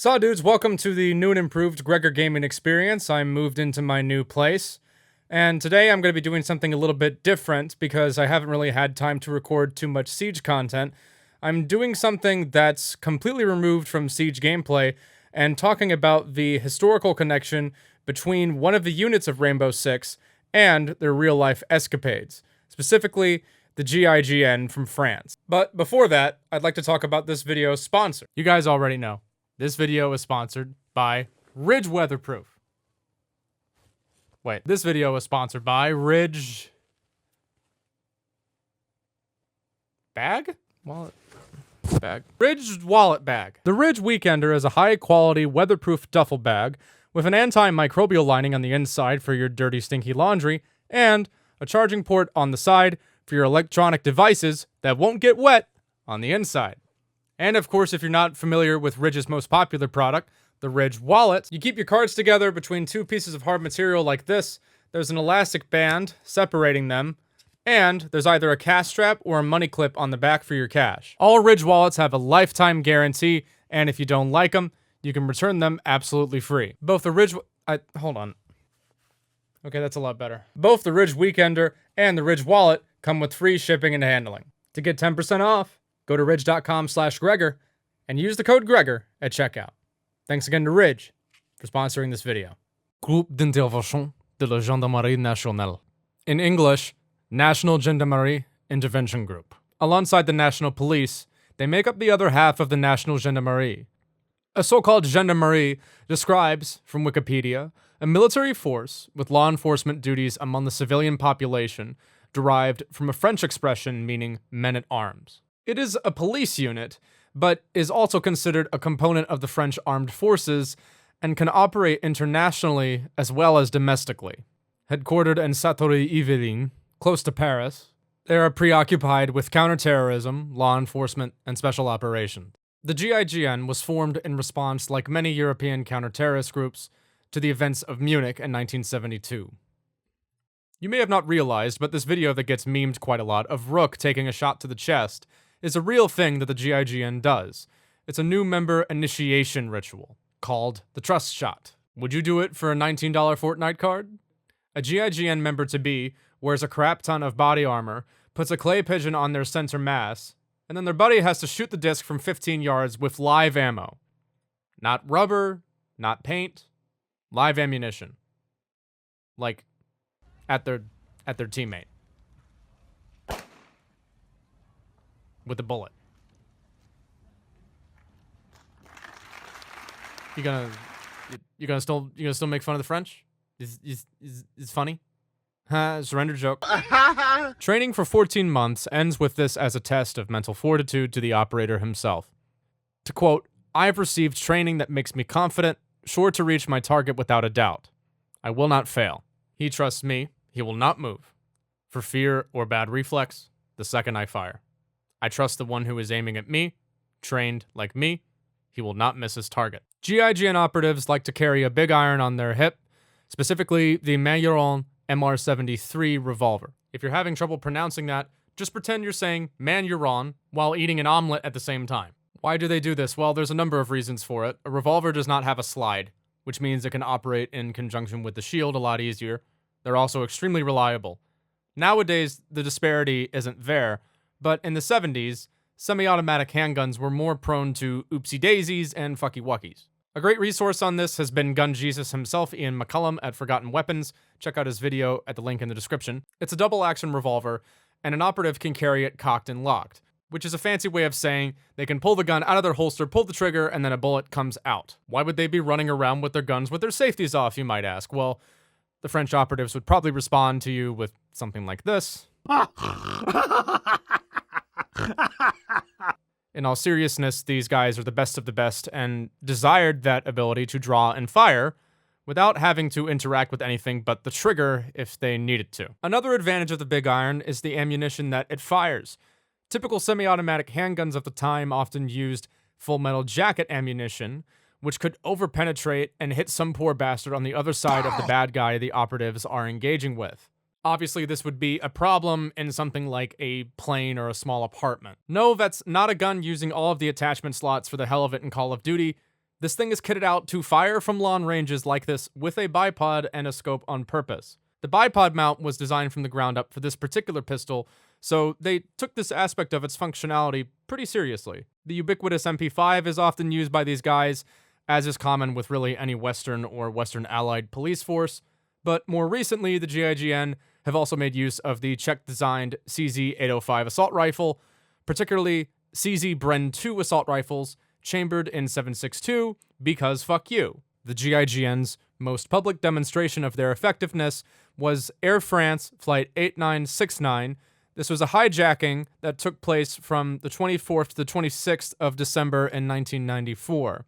Saw dudes, welcome to the new and improved Gregor gaming experience. I moved into my new place, and today I'm going to be doing something a little bit different because I haven't really had time to record too much Siege content. I'm doing something that's completely removed from Siege gameplay and talking about the historical connection between one of the units of Rainbow Six and their real-life escapades, specifically the GIGN from France. But before that, I'd like to talk about this video's sponsor. You guys already know. This video is sponsored by Ridge Weatherproof. Wait, this video is sponsored by Ridge... Bag? Wallet? Bag. Ridge Wallet Bag. The Ridge Weekender is a high-quality, weatherproof duffel bag with an antimicrobial lining on the inside for your dirty, stinky laundry, and a charging port on the side for your electronic devices that won't get wet on the inside. And of course, if you're not familiar with Ridge's most popular product, the Ridge Wallet, you keep your cards together between two pieces of hard material like this. There's an elastic band separating them, and there's either a cash strap or a money clip on the back for your cash. All Ridge wallets have a lifetime guarantee, and if you don't like them, you can return them absolutely free. Both the Ridge... hold on. Okay, that's a lot better. Both the Ridge Weekender and the Ridge Wallet come with free shipping and handling. To get 10% off, go to ridge.com/Gregor and use the code Gregor at checkout. Thanks again to Ridge for sponsoring this video. Groupe d'intervention de la Gendarmerie Nationale. In English, National Gendarmerie Intervention Group. Alongside the National Police, they make up the other half of the National Gendarmerie. A so-called gendarmerie describes, from Wikipedia, a military force with law enforcement duties among the civilian population derived from a French expression meaning men-at-arms. It is a police unit, but is also considered a component of the French armed forces and can operate internationally as well as domestically. Headquartered in Châteauroux-Yvelines, close to Paris, they are preoccupied with counterterrorism, law enforcement, and special operations. The GIGN was formed in response, like many European counter-terrorist groups, to the events of Munich in 1972. You may have not realized, but this video that gets memed quite a lot of Rook taking a shot to the chest is a real thing that the GIGN does. It's a new member initiation ritual, called the Trust Shot. Would you do it for a $19 Fortnite card? A GIGN member-to-be wears a crap ton of body armor, puts a clay pigeon on their center mass, and then their buddy has to shoot the disc from 15 yards with live ammo. Not rubber, not paint, live ammunition. Like, at their teammate. With a bullet. You gonna still make fun of the French? Is funny? Surrender joke. Training for 14 months ends with this as a test of mental fortitude to the operator himself. To quote, "I've received training that makes me confident, sure to reach my target without a doubt. I will not fail. He trusts me, he will not move. For fear or bad reflex, the second I fire. I trust the one who is aiming at me, trained like me, he will not miss his target." GIGN operatives like to carry a big iron on their hip, specifically the Manieron MR73 revolver. If you're having trouble pronouncing that, just pretend you're saying Manieron while eating an omelet at the same time. Why do they do this? Well, there's a number of reasons for it. A revolver does not have a slide, which means it can operate in conjunction with the shield a lot easier. They're also extremely reliable. Nowadays, the disparity isn't there, but in the 70s, semi-automatic handguns were more prone to oopsie-daisies and fucky-wuckies. A great resource on this has been Gun Jesus himself, Ian McCullum, at Forgotten Weapons. Check out his video at the link in the description. It's a double-action revolver, and an operative can carry it cocked and locked, which is a fancy way of saying they can pull the gun out of their holster, pull the trigger, and then a bullet comes out. Why would they be running around with their guns with their safeties off, you might ask? Well, the French operatives would probably respond to you with something like this. In all seriousness, these guys are the best of the best and desired that ability to draw and fire without having to interact with anything but the trigger if they needed to. Another advantage of the big iron is the ammunition that it fires. Typical semi-automatic handguns of the time often used full metal jacket ammunition, which could overpenetrate and hit some poor bastard on the other side of the bad guy the operatives are engaging with. Obviously, this would be a problem in something like a plane or a small apartment. No, that's not a gun using all of the attachment slots for the hell of it in Call of Duty. This thing is kitted out to fire from long ranges like this with a bipod and a scope on purpose. The bipod mount was designed from the ground up for this particular pistol, so they took this aspect of its functionality pretty seriously. The ubiquitous MP5 is often used by these guys, as is common with really any Western or Western allied police force, but more recently the GIGN have also made use of the Czech-designed CZ-805 assault rifle, particularly CZ Bren 2 assault rifles, chambered in 7.62, because fuck you. The GIGN's most public demonstration of their effectiveness was Air France Flight 8969. This was a hijacking that took place from the 24th to the 26th of December in 1994.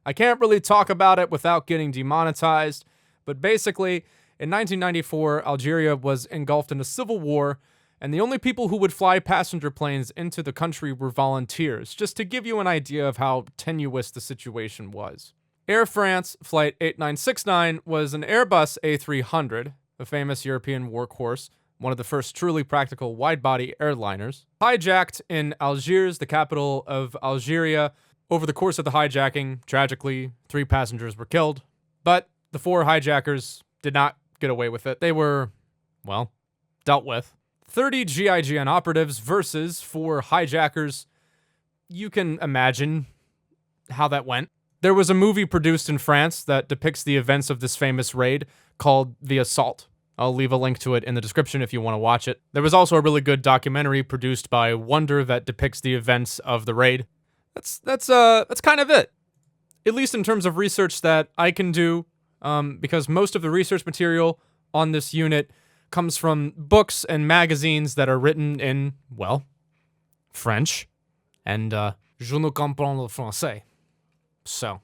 I can't really talk about it without getting demonetized, but basically, in 1994, Algeria was engulfed in a civil war, and the only people who would fly passenger planes into the country were volunteers, just to give you an idea of how tenuous the situation was. Air France Flight 8969 was an Airbus A300, a famous European workhorse, one of the first truly practical wide-body airliners, hijacked in Algiers, the capital of Algeria. Over the course of the hijacking, tragically, 3 passengers were killed, but the 4 hijackers did not get away with it. They were, well, dealt with. 30 GIGN operatives versus 4 hijackers. You can imagine how that went. There was a movie produced in France that depicts the events of this famous raid called The Assault. I'll leave a link to it in the description if you want to watch it. There was also a really good documentary produced by Wonder that depicts the events of the raid. That's kind of it. At least in terms of research that I can do, because most of the research material on this unit comes from books and magazines that are written in, well, French. And, je ne comprends le français. So,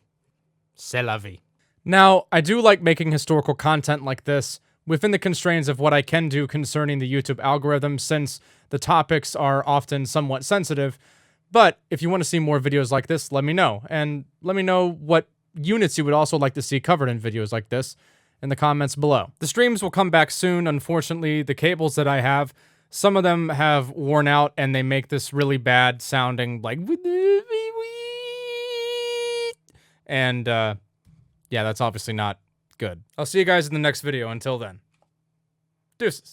c'est la vie. Now, I do like making historical content like this within the constraints of what I can do concerning the YouTube algorithm, since the topics are often somewhat sensitive. But if you want to see more videos like this, let me know. And let me know what units you would also like to see covered in videos like this in the comments below. The streams will come back soon. Unfortunately, the cables that I have, some of them have worn out and they make this really bad sounding like... And, yeah, that's obviously not good. I'll see you guys in the next video. Until then, deuces.